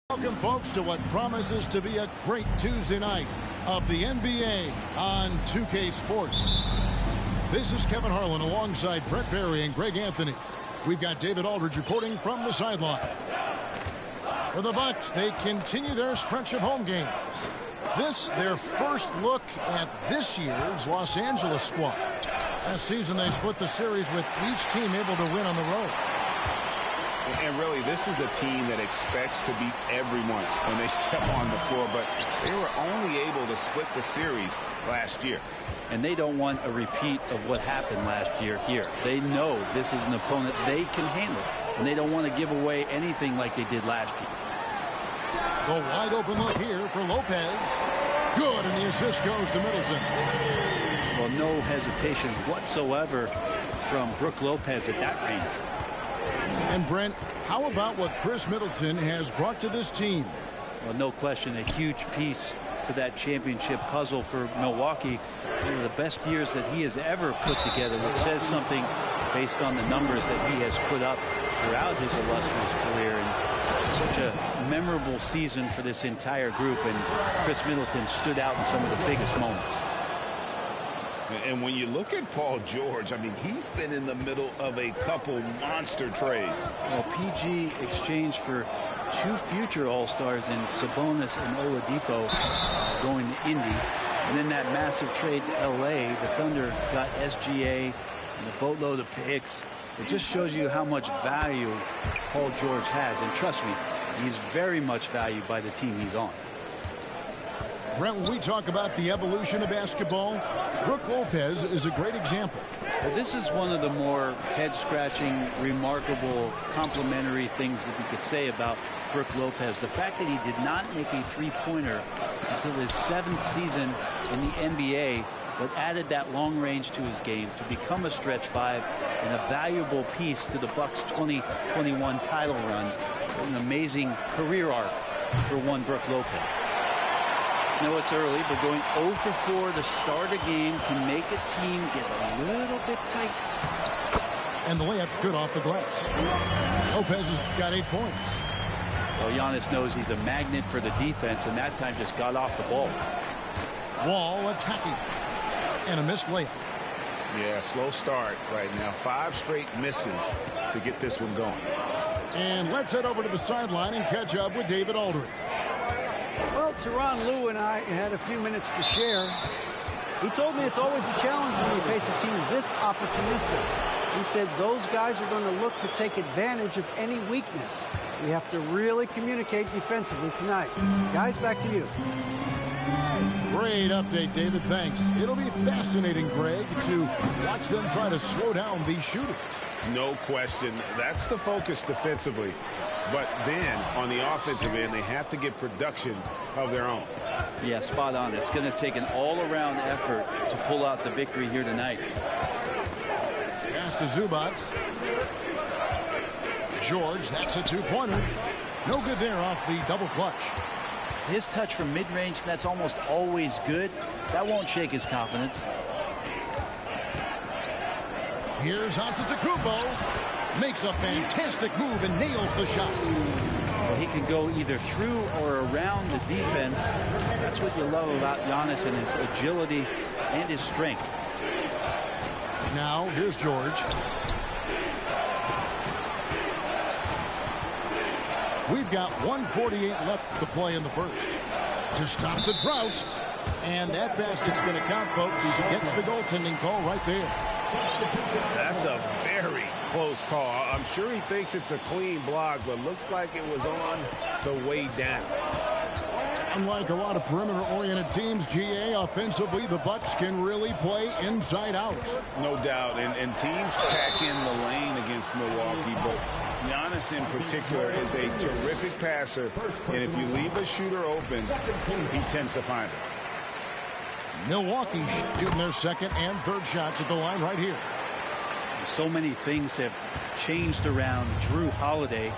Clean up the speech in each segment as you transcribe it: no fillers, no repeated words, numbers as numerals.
Welcome, folks, to what promises to be a great Tuesday night of the NBA on 2K Sports. This is Kevin Harlan alongside Brett Barry and Greg Anthony. We've got David Aldridge reporting from the sideline. For the Bucks, they continue their stretch of home games. This, their first look at this year's Los Angeles squad. Last season, they split the series with each team able to win on the road. And really, this is a team that expects to beat everyone when they step on the floor, but they were only able to split the series last year. And they don't want a repeat of what happened last year here. They know this is an opponent they can handle, and they don't want to give away anything like they did last year. The wide open look here for Lopez. Good, and the assist goes to Middleton. Well, no hesitation whatsoever from Brook Lopez at that range. And Brent, how about what Chris Middleton has brought to this team? Well, no question, a huge piece to that championship puzzle for Milwaukee. One of the best years that he has ever put together, which says something based on the numbers that he has put up throughout his illustrious career. And such a memorable season for this entire group, and Chris Middleton stood out in some of the biggest moments. And when you look at Paul George, I mean, he's been in the middle of a couple monster trades. Well, PG exchanged for two future All-Stars in Sabonis and Oladipo going to Indy. And then that massive trade to L.A., the Thunder got SGA and a boatload of picks. It just shows you how much value Paul George has. And trust me, he's very much valued by the team he's on. Brent, when we talk about the evolution of basketball, Brook Lopez is a great example. Well, this is one of the more head-scratching, remarkable, complimentary things that we could say about Brook Lopez. The fact that he did not make a three-pointer until his 7th season in the NBA, but added that long range to his game to become a stretch five and a valuable piece to the Bucks' 2021 title run. An amazing career arc for one Brook Lopez. I know it's early, but going 0 for 4 to start a game can make a team get a little bit tight. And the layup's good off the glass. Lopez has got 8 points. Well, Giannis knows he's a magnet for the defense, and that time just got off the ball. Wall attacking. And a missed layup. Yeah, slow start right now. 5 straight misses to get this one going. And let's head over to the sideline and catch up with David Aldridge. Well, Tyronn Lue and I had a few minutes to share. He told me it's always a challenge when you face a team this opportunistic. He said those guys are going to look to take advantage of any weakness. We have to really communicate defensively tonight. Guys, back to you. Great update, David. Thanks. It'll be fascinating, Greg, to watch them try to slow down these shooters. No question. That's the focus defensively. But then, on the offensive end, they have to get production of their own. Yeah, spot on. It's going to take an all-around effort to pull out the victory here tonight. Pass to Zubac. George, that's a 2-pointer. No good there off the double clutch. His touch from mid-range, that's almost always good. That won't shake his confidence. Here's Antetokounmpo. Makes a fantastic move and nails the shot. Well, he can go either through or around the defense. That's what you love about Giannis and his agility and his strength. Now, here's George. We've got 1:48 left to play in the first. To stop the drought. And that basket's going to count, folks. Gets the goaltending call right there. That's a very close call. I'm sure he thinks it's a clean block, but looks like it was on the way down. Unlike a lot of perimeter-oriented teams, GA, offensively, the Bucks can really play inside out. No doubt, and teams pack in the lane against Milwaukee, but Giannis in particular is a terrific passer, and if you leave a shooter open, he tends to find it. Milwaukee shooting their second and third shots at the line right here. so many things have changed around Jrue Holiday.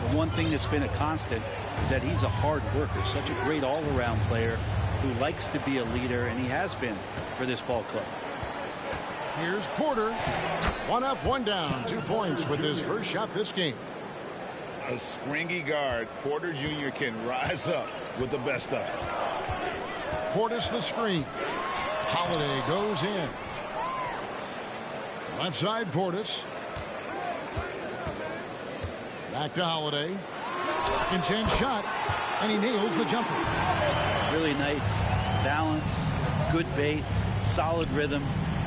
The one thing that's been a constant is that he's a hard worker, such a great all-around player who likes to be a leader, and he has been for this ball club. Here's Porter. 1 up, 1 down. 2 points with his first shot this game. A springy guard, Porter Jr. can rise up with the best of it. Portis the screen. Holiday goes in. Left side, Portis. Back to Holiday. Second chance shot, and he nails the jumper. Really nice balance, good base, solid rhythm.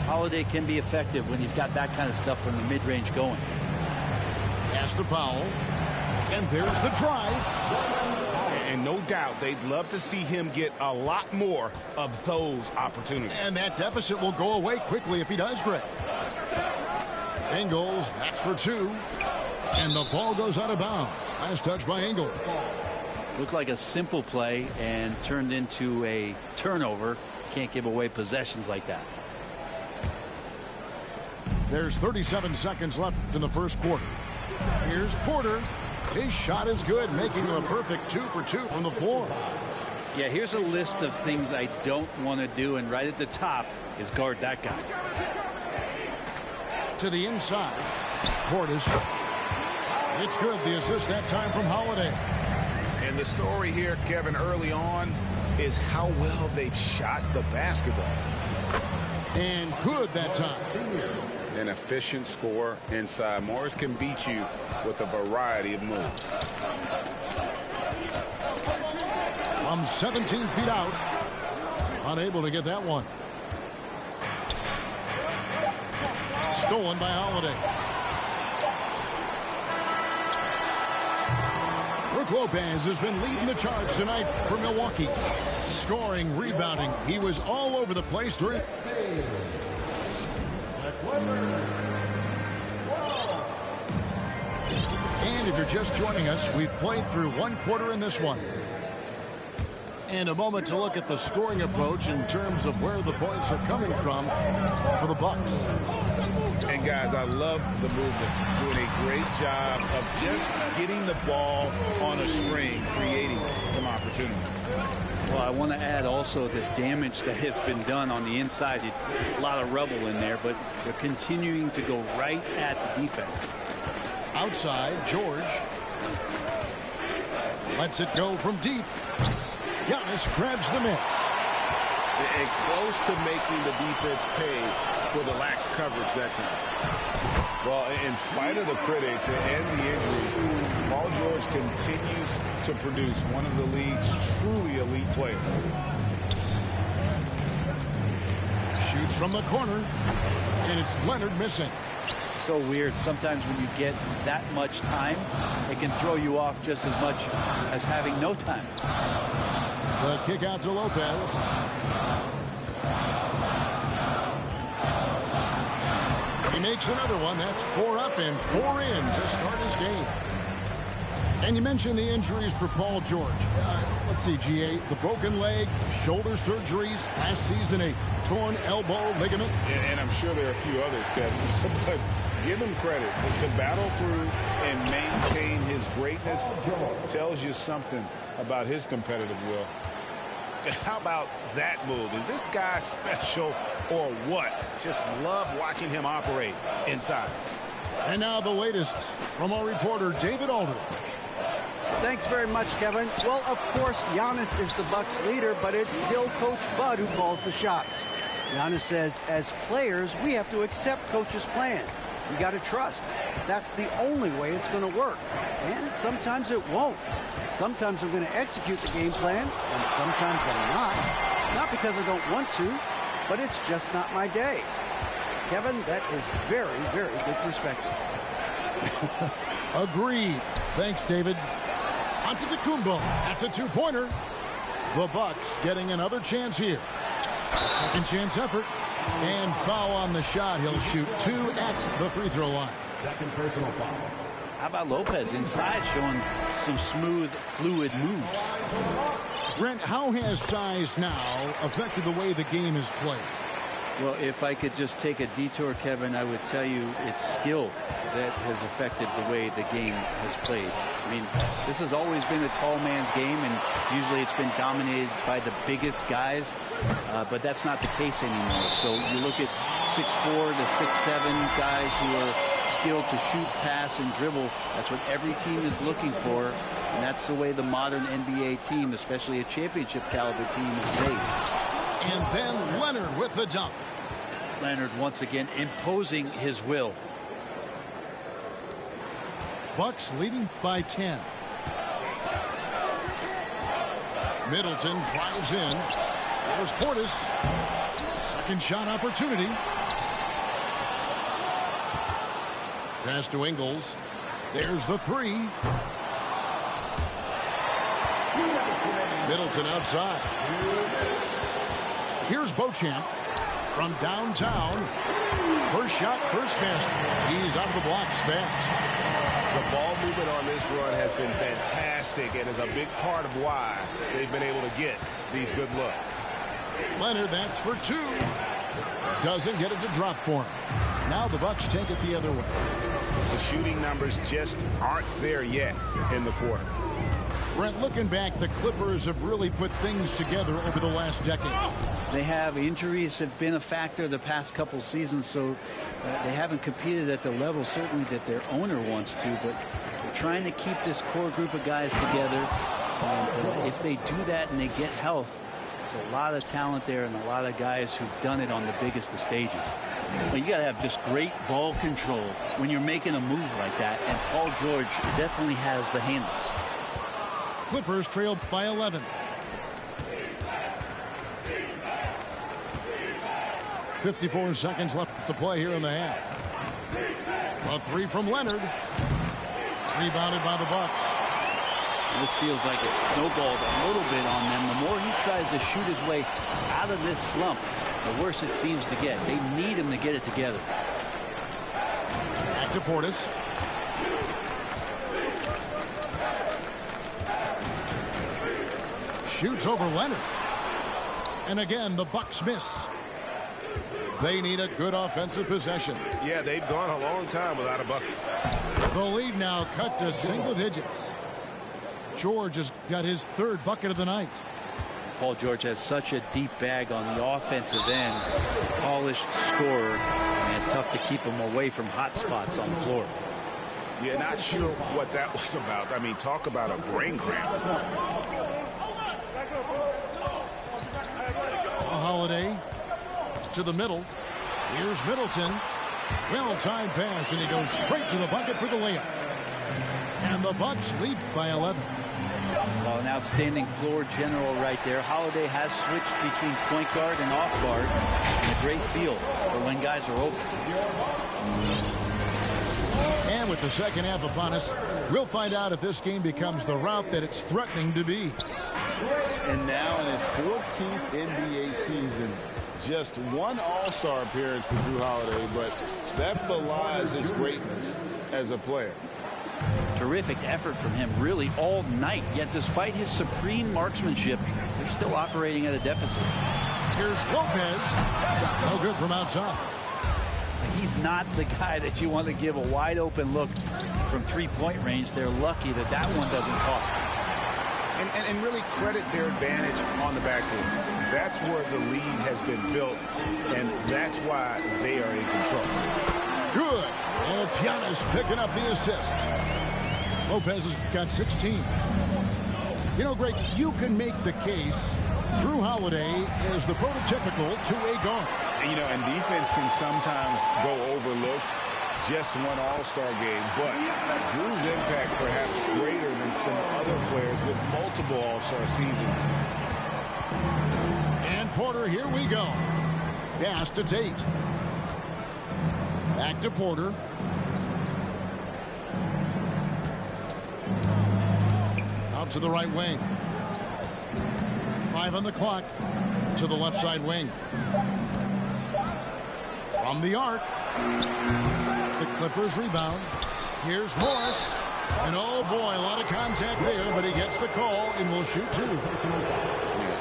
Holiday can be effective when he's got that kind of stuff from the mid-range going. Pass to Powell. And there's the drive. And no doubt they'd love to see him get a lot more of those opportunities. And that deficit will go away quickly if he does, Greg. Ingles, that's for 2. And the ball goes out of bounds. Last touch by Ingles. Looked like a simple play and turned into a turnover. Can't give away possessions like that. There's 37 seconds left in the first quarter. Here's Porter. His shot is good, making him a perfect 2 for 2 from the floor. Yeah, here's a list of things I don't want to do, and right at the top is guard that guy. To the inside. Portis. It's good. The assist that time from Holiday. And the story here, Kevin, early on is how well they've shot the basketball. And good that time. An efficient score inside. Morris can beat you with a variety of moves. From 17 feet out. Unable to get that one. Stolen by Holiday. Brook Lopez has been leading the charge tonight for Milwaukee. Scoring, rebounding. He was all over the place during. And if you're just joining us, we've played through 1 quarter in this one. And a moment to look at the scoring approach in terms of where the points are coming from for the Bucks. And guys, I love the movement. Doing a great job of just getting the ball on a string, creating some opportunities. Well, I want to add also the damage that has been done on the inside. It's a lot of rubble in there, but they're continuing to go right at the defense. Outside, George. Lets it go from deep. Giannis grabs the miss. And close to making the defense pay for the lax coverage that time. Well, in spite of the critics and the injuries, Paul George continues to produce one of the league's truly elite players. Shoots from the corner, and it's Leonard missing. So weird. Sometimes when you get that much time, it can throw you off just as much as having no time. The kick out to Lopez. He makes another one. That's 4 up and 4 in to start his game. And you mentioned the injuries for Paul George. Let's see, GA, the broken leg, shoulder surgeries, last season a torn elbow ligament. And I'm sure there are a few others, Kevin. But give him credit. To battle through and maintain his greatness tells you something about his competitive will. How about that move? Is this guy special or what? Just love watching him operate inside. And now the latest from our reporter, David Aldridge. Thanks very much, Kevin. Well, of course, Giannis is the Bucks leader, but it's still Coach Bud who calls the shots. Giannis says, as players, we have to accept Coach's plan. We got to trust. That's the only way it's going to work. And sometimes it won't. Sometimes I'm going to execute the game plan, and sometimes I'm not. Not because I don't want to, but it's just not my day. Kevin, that is very, very good perspective. Agreed. Thanks, David. Antetokounmpo. That's a 2-pointer. The Bucks getting another chance here. A second chance effort. And foul on the shot. He'll shoot 2 at the free throw line. Second personal foul. How about Lopez inside showing some smooth, fluid moves? Brent, how has size now affected the way the game is played? Well, if I could just take a detour, Kevin, I would tell you it's skill that has affected the way the game has played. I mean, this has always been a tall man's game, and usually it's been dominated by the biggest guys, but that's not the case anymore. So you look at 6'4" to 6'7" guys who are skilled to shoot, pass, and dribble. That's what every team is looking for, and that's the way the modern NBA team, especially a championship caliber team, is made. And then Leonard with the dunk. Leonard once again imposing his will. Bucks leading by 10. Middleton drives in. There's Portis. Second shot opportunity. Pass to Ingles. There's the three. Middleton outside. Here's Beauchamp from downtown. First shot, first basket. He's out of the blocks fast. The ball movement on this run has been fantastic and is a big part of why they've been able to get these good looks. Leonard, that's for two. Doesn't get it to drop for him. Now the Bucks take it the other way. The shooting numbers just aren't there yet in the quarter. Brent, looking back, the Clippers have really put things together over the last decade. They have. Injuries have been a factor the past couple seasons, so they haven't competed at the level certainly that their owner wants to, but they're trying to keep this core group of guys together. If they do that and they get health, there's a lot of talent there and a lot of guys who've done it on the biggest of stages. But you got to have just great ball control when you're making a move like that, and Paul George definitely has the handles. Clippers trailed by 11. .54 seconds left to play here in the half. A three from Leonard. Rebounded by the Bucks. This feels like it's snowballed a little bit on them. The more he tries to shoot his way out of this slump, the worse it seems to get. They need him to get it together. Back to Portis. Shoots over Leonard. And again, the Bucks miss. They need a good offensive possession. Yeah, they've gone a long time without a bucket. The lead now cut to single digits. George has got his third bucket of the night. Paul George has such a deep bag on the offensive end. Polished scorer, and tough to keep him away from hot spots on the floor. Yeah, not sure what that was about. I mean, talk about a brain cramp. Holiday to the middle. Here's Middleton. Well-timed pass, and he goes straight to the bucket for the layup. And the Bucks lead by 11. Well, an outstanding floor general right there. Holiday has switched between point guard and off guard, and a great feel for when guys are open. And with the second half upon us, we'll find out if this game becomes the route that it's threatening to be. And now in his 14th NBA season, just one All-Star appearance for Jrue Holiday, but that belies his greatness as a player. Terrific effort from him really all night, yet despite his supreme marksmanship, they're still operating at a deficit. Here's Lopez. No good from outside. He's not the guy that you want to give a wide open look from three-point range. They're lucky that that one doesn't cost them. And really credit their advantage on the backcourt. That's where the lead has been built, and that's why they are in control. Good. And it's Giannis picking up the assist. Lopez has got 16. You know, Greg, you can make the case Jrue Holiday is the prototypical two-way guard. And, you know, and defense can sometimes go overlooked. Just one All-Star game, but Jrue's impact perhaps greater than some other players with multiple All-Star seasons. And Porter, here we go. Pass to Tate. Back to Porter. Out to the right wing. 5 on the clock. To the left side wing. From the arc. The Clippers rebound. Here's Morris. And oh boy, a lot of contact there, but he gets the call and will shoot two.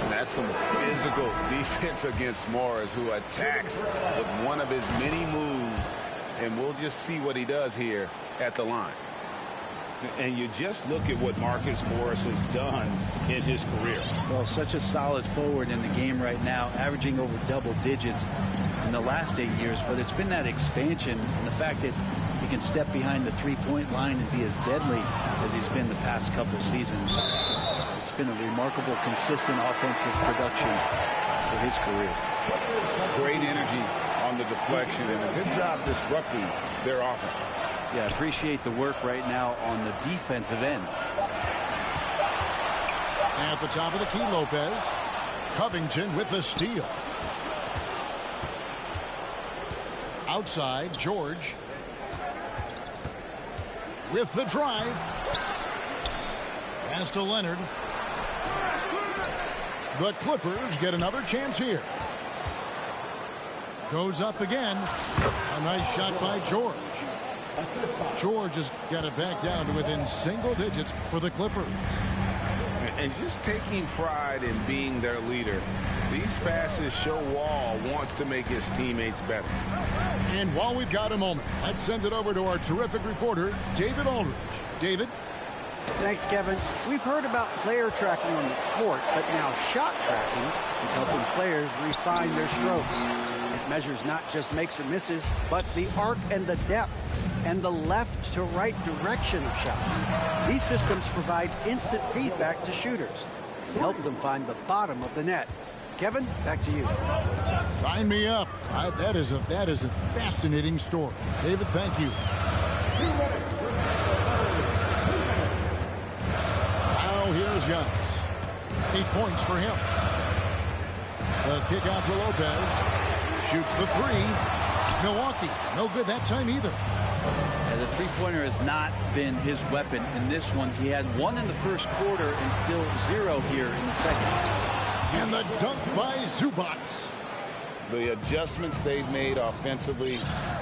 And that's some physical defense against Morris, who attacks with one of his many moves. And we'll just see what he does here at the line. And you just look at what Marcus Morris has done in his career. Well, such a solid forward in the game right now, averaging over double digits in the last 8 years. But it's been that expansion and the fact that he can step behind the three-point line and be as deadly as he's been the past couple seasons. It's been a remarkable, consistent offensive production for his career. Great energy on the deflection and a good job disrupting their offense. Yeah, appreciate the work right now on the defensive end. At the top of the key, Lopez. Covington with the steal. Outside, George. With the drive. Pass to Leonard. The Clippers get another chance here. Goes up again. A nice shot by George. George has got it back down to within single digits for the Clippers. And just taking pride in being their leader. These passes show Wall wants to make his teammates better. And while we've got a moment, let's send it over to our terrific reporter, David Aldridge. David? Thanks, Kevin. We've heard about player tracking on the court, but now shot tracking is helping players refine their strokes. It measures not just makes or misses, but the arc and the depth and the left to right direction of shots. These systems provide instant feedback to shooters and help them find the bottom of the net. Kevin, back to you. Sign me up. That is a fascinating story. David, thank you. Now here's Giannis. 8 points for him. The kick out to Lopez. Shoots the three. Milwaukee, no good that time either. Yeah, the three-pointer has not been his weapon in this one. He had one in the first quarter and still 0 here in the second. And the dunk by Zubac. The adjustments they've made offensively,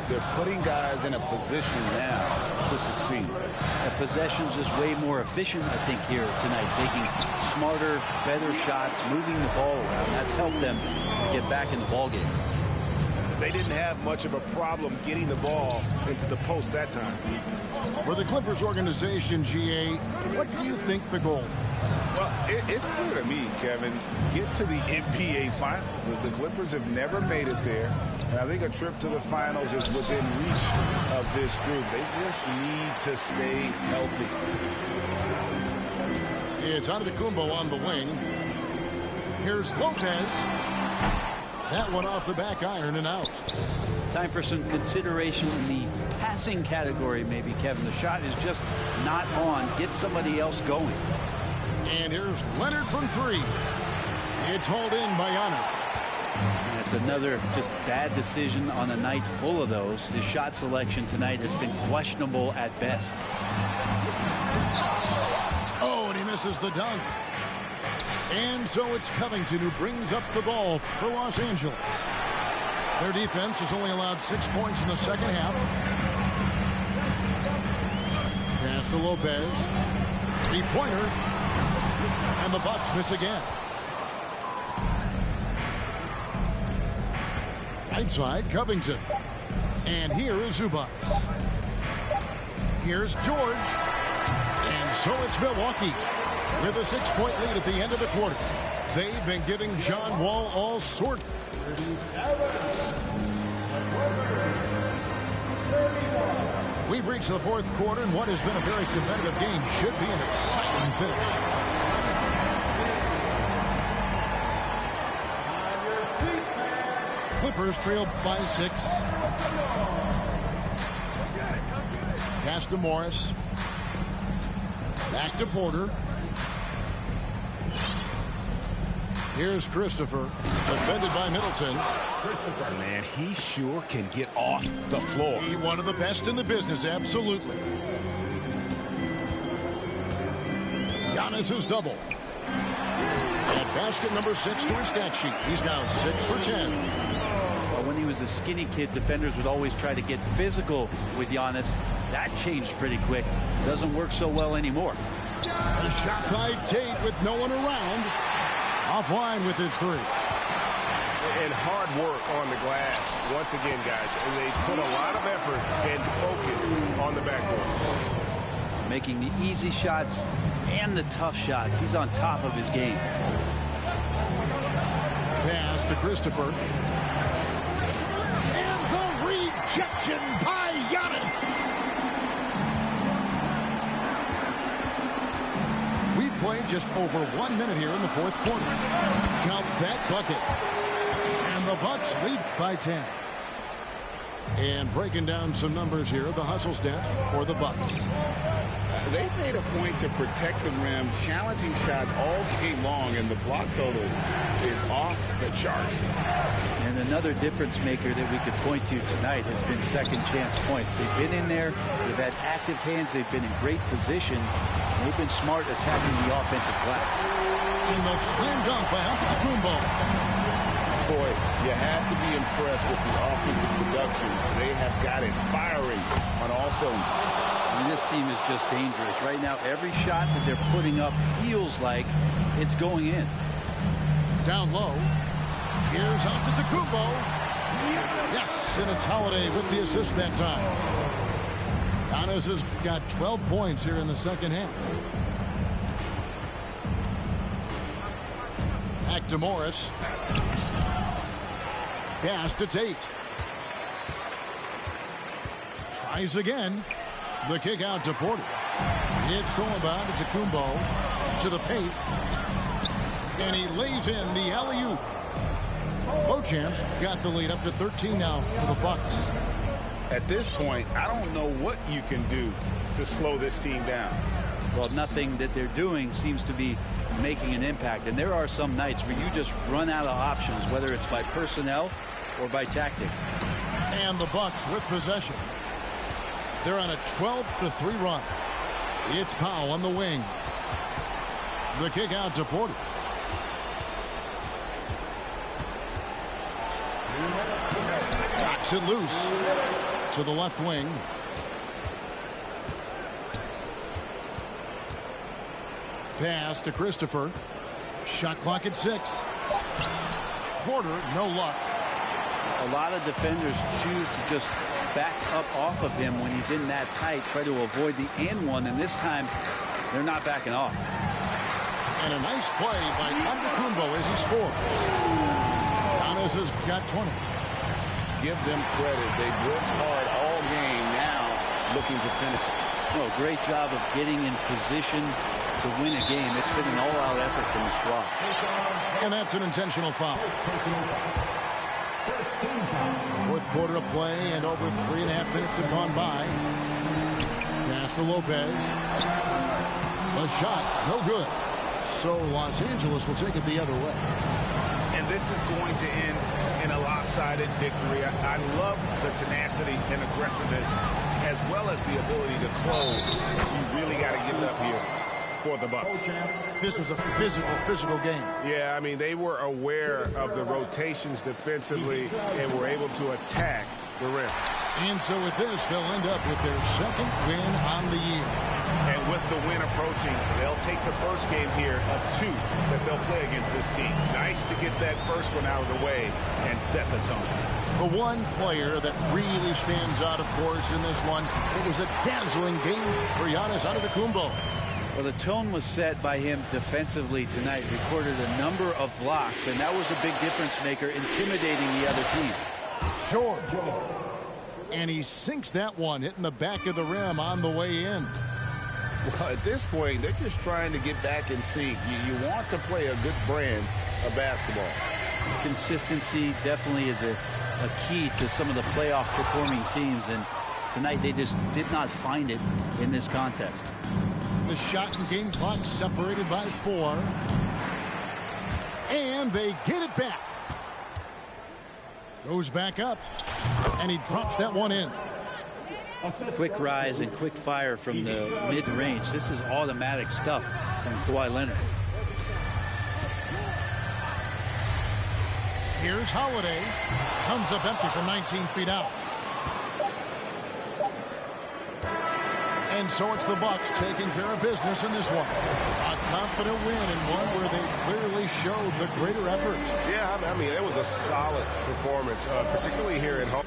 they're putting guys in a position now to succeed. The possession's just way more efficient, I think, here tonight, taking smarter, better shots, moving the ball around. That's helped them get back in the ballgame. They didn't have much of a problem getting the ball into the post that time. For the Clippers organization, GA, what do you think the goal is? Well, it's clear to me, Kevin, get to the NBA Finals. The Clippers have never made it there, and I think a trip to the Finals is within reach of this group. They just need to stay healthy. It's Antetokounmpo on the wing. Here's Lopez. That one off the back iron and out. Time for some consideration in the passing category, maybe, Kevin. The shot is just not on. Get somebody else going. And here's Leonard from three. It's hauled in by Giannis. And it's another just bad decision on a night full of those. His shot selection tonight has been questionable at best. Oh, and he misses the dunk. And so it's Covington who brings up the ball for Los Angeles. Their defense has only allowed 6 points in the second half. Pass to Lopez. Three-pointer. And the Bucks miss again. Right side, Covington. And here is Zubac. Here's George. And so it's Milwaukee with a 6-point lead at the end of the quarter. They've been giving John Wall all sorts. We've reached the fourth quarter, and what has been a very competitive game should be an exciting finish. Clippers trail by 6. Pass to Morris. Back to Porter. Here's Christopher, defended by Middleton. Man, he sure can get off the floor. He's one of the best in the business, absolutely. Giannis is double. And basket number 6 to his stat sheet. He's now 6 for 10. Well, when he was a skinny kid, defenders would always try to get physical with Giannis. That changed pretty quick. Doesn't work so well anymore. A shot by Tate with no one around. Offline with his three. And hard work on the glass. Once again, guys, they put a lot of effort and focus on the backboard. Making the easy shots and the tough shots. He's on top of his game. Pass to Christopher. And the rejection by Giannis. We've played just over 1 minute here in the fourth quarter. Count that bucket. And the Bucks lead by 10. And breaking down some numbers here, the hustle stats for the Bucks. They made a point to protect the rim, challenging shots all game long, and the block total is off the charts. And another difference maker that we could point to tonight has been second chance points. They've been in there, they've had active hands, they've been in great position, and they've been smart attacking the offensive glass. In the slam dunk by Antetokounmpo. Boy, you have to be impressed with the offensive production. They have got it firing on all cylinders. I mean, this team is just dangerous. Right now, every shot that they're putting up feels like it's going in. Down low. Here's Antetokounmpo. Yes, and it's Holiday with the assist that time. Giannis has got 12 points here in the second half. Back to Morris. Pass to Tate. Tries again. The kick out to Porter. It's thrown by Antetokounmpo to the paint. And he lays in the alley-oop. Beauchamp got the lead up to 13 now for the Bucks. At this point, I don't know what you can do to slow this team down. Well, nothing that they're doing seems to be making an impact. And there are some nights where you just run out of options, whether it's by personnel or by tactic. And the Bucks with possession. They're on a 12-3 run. It's Powell on the wing. The kick out to Porter. Knocks it loose to the left wing. Pass to Christopher. Shot clock at 6. Porter, no luck. A lot of defenders choose to just back up off of him when he's in that tight, try to avoid the and one, and this time they're not backing off. And a nice play by Antetokounmpo as he scores. Giannis has got 20. Give them credit. They've worked hard all game, now looking to finish it. No, great job of getting in position to win a game. It's been an all-out effort from the squad. And that's an intentional foul. Fourth quarter of play, and over 3.5 minutes have gone by. Pass to Lopez. A shot, no good. So Los Angeles will take it the other way. And this is going to end in a lopsided victory. I love the tenacity and aggressiveness, as well as the ability to close. You really got to give it up here for the Bucks. This was a physical game. Yeah, I mean, they were aware of the rotations defensively and were able to attack the rim. And so with this, they'll end up with their second win on the year. And with the win approaching, they'll take the first game here of 2 that they'll play against this team. Nice to get that first one out of the way and set the tone. The one player that really stands out, of course, in this one, it was a dazzling game for Giannis Antetokounmpo. Well, the tone was set by him defensively tonight. Recorded a number of blocks, and that was a big difference maker, intimidating the other team. George. And he sinks that one, hitting the back of the rim on the way in. Well, at this point, they're just trying to get back in sync. You want to play a good brand of basketball. Consistency definitely is a key to some of the playoff performing teams, and tonight they just did not find it in this contest. The shot and game clock separated by 4. And they get it back. Goes back up. And he drops that one in. Quick rise and quick fire from the mid-range. This is automatic stuff from Kawhi Leonard. Here's Holiday. Comes up empty from 19 feet out. And so it's the Bucks taking care of business in this one. A confident win and one where they clearly showed the greater effort. Yeah, I mean, it was a solid performance, particularly here at home.